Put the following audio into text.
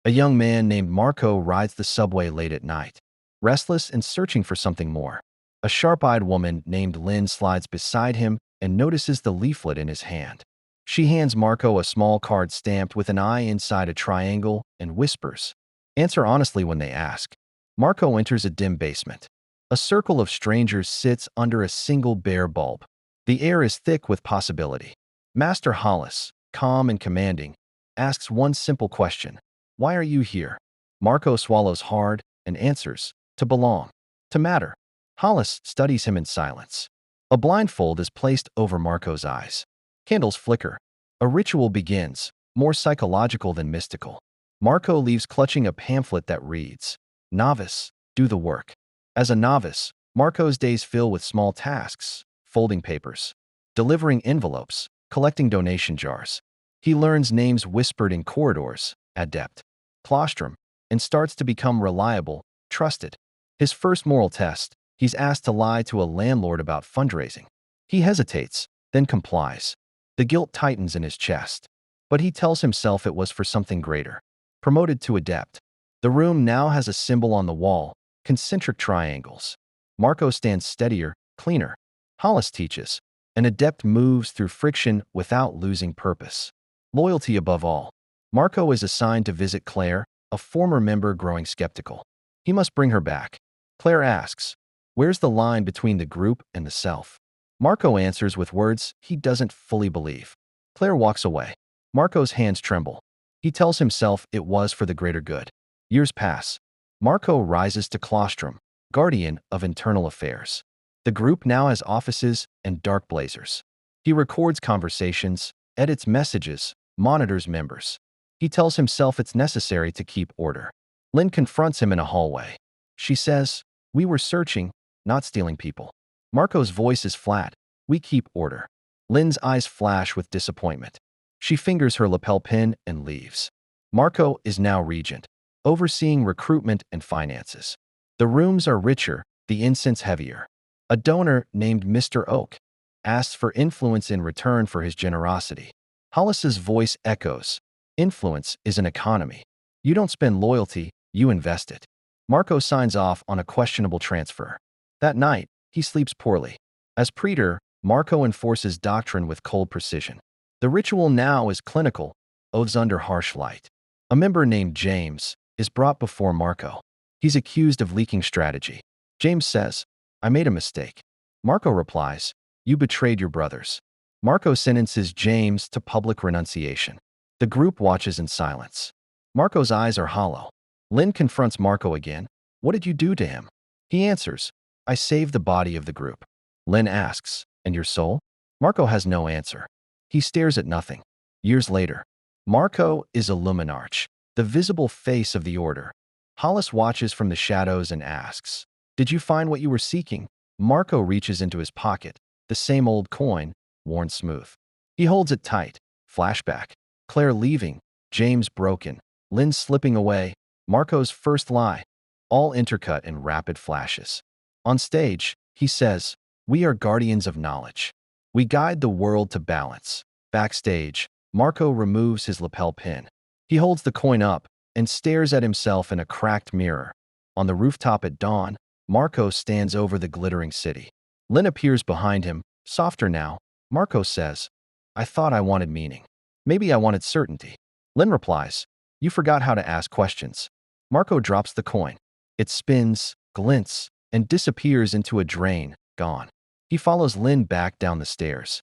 A young man named Marco rides the subway late at night, restless and searching for something more. A sharp-eyed woman named Lynn slides beside him and notices the leaflet in his hand. She hands Marco a small card stamped with an eye inside a triangle and whispers, "Answer honestly when they ask." Marco enters a dim basement. A circle of strangers sits under a single bare bulb. The air is thick with possibility. Master Hollis, calm and commanding, asks one simple question: "Why are you here?" Marco swallows hard and answers, "To belong, to matter." Hollis studies him in silence. A blindfold is placed over Marco's eyes. Candles flicker. A ritual begins, more psychological than mystical. Marco leaves clutching a pamphlet that reads, "Novice, do the work." As a novice, Marco's days fill with small tasks: folding papers, delivering envelopes, collecting donation jars. He learns names whispered in corridors: Adept, Claustrum, and starts to become reliable, trusted. His first moral test: he's asked to lie to a landlord about fundraising. He hesitates, then complies. The guilt tightens in his chest. But he tells himself it was for something greater. Promoted to Adept. The room now has a symbol on the wall: concentric triangles. Marco stands steadier, cleaner. Hollis teaches: an adept moves through friction without losing purpose. Loyalty above all. Marco is assigned to visit Claire, a former member growing skeptical. He must bring her back. Claire asks, "Where's the line between the group and the self?" Marco answers with words he doesn't fully believe. Claire walks away. Marco's hands tremble. He tells himself it was for the greater good. Years pass. Marco rises to Claustrum, guardian of internal affairs. The group now has offices and dark blazers. He records conversations, edits messages, monitors members. He tells himself it's necessary to keep order. Lynn confronts him in a hallway. She says, "We were searching, not stealing people." Marco's voice is flat. "We keep order." Lynn's eyes flash with disappointment. She fingers her lapel pin and leaves. Marco is now Regent, overseeing recruitment and finances. The rooms are richer, the incense heavier. A donor named Mr. Oak asks for influence in return for his generosity. Hollis's voice echoes, "Influence is an economy. You don't spend loyalty, you invest it." Marco signs off on a questionable transfer. That night, he sleeps poorly. As Praetor, Marco enforces doctrine with cold precision. The ritual now is clinical, oaths under harsh light. A member named James is brought before Marco. He's accused of leaking strategy. James says, "I made a mistake." Marco replies, "You betrayed your brothers." Marco sentences James to public renunciation. The group watches in silence. Marco's eyes are hollow. Lynn confronts Marco again. "What did you do to him?" He answers, "I saved the body of the group." Lynn asks, "And your soul?" Marco has no answer. He stares at nothing. Years later, Marco is Illuminarch, the visible face of the order. Hollis watches from the shadows and asks, "Did you find what you were seeking?" Marco reaches into his pocket, the same old coin, worn smooth. He holds it tight. Flashback. Claire leaving, James broken, Lynn slipping away, Marco's first lie, all intercut in rapid flashes. On stage, he says, "We are guardians of knowledge. We guide the world to balance." Backstage, Marco removes his lapel pin. He holds the coin up and stares at himself in a cracked mirror. On the rooftop at dawn, Marco stands over the glittering city. Lynn appears behind him, softer now. Marco says, "I thought I wanted meaning. Maybe I wanted certainty." Lynn replies, "You forgot how to ask questions." Marco drops the coin. It spins, glints, and disappears into a drain, gone. He follows Lynn back down the stairs.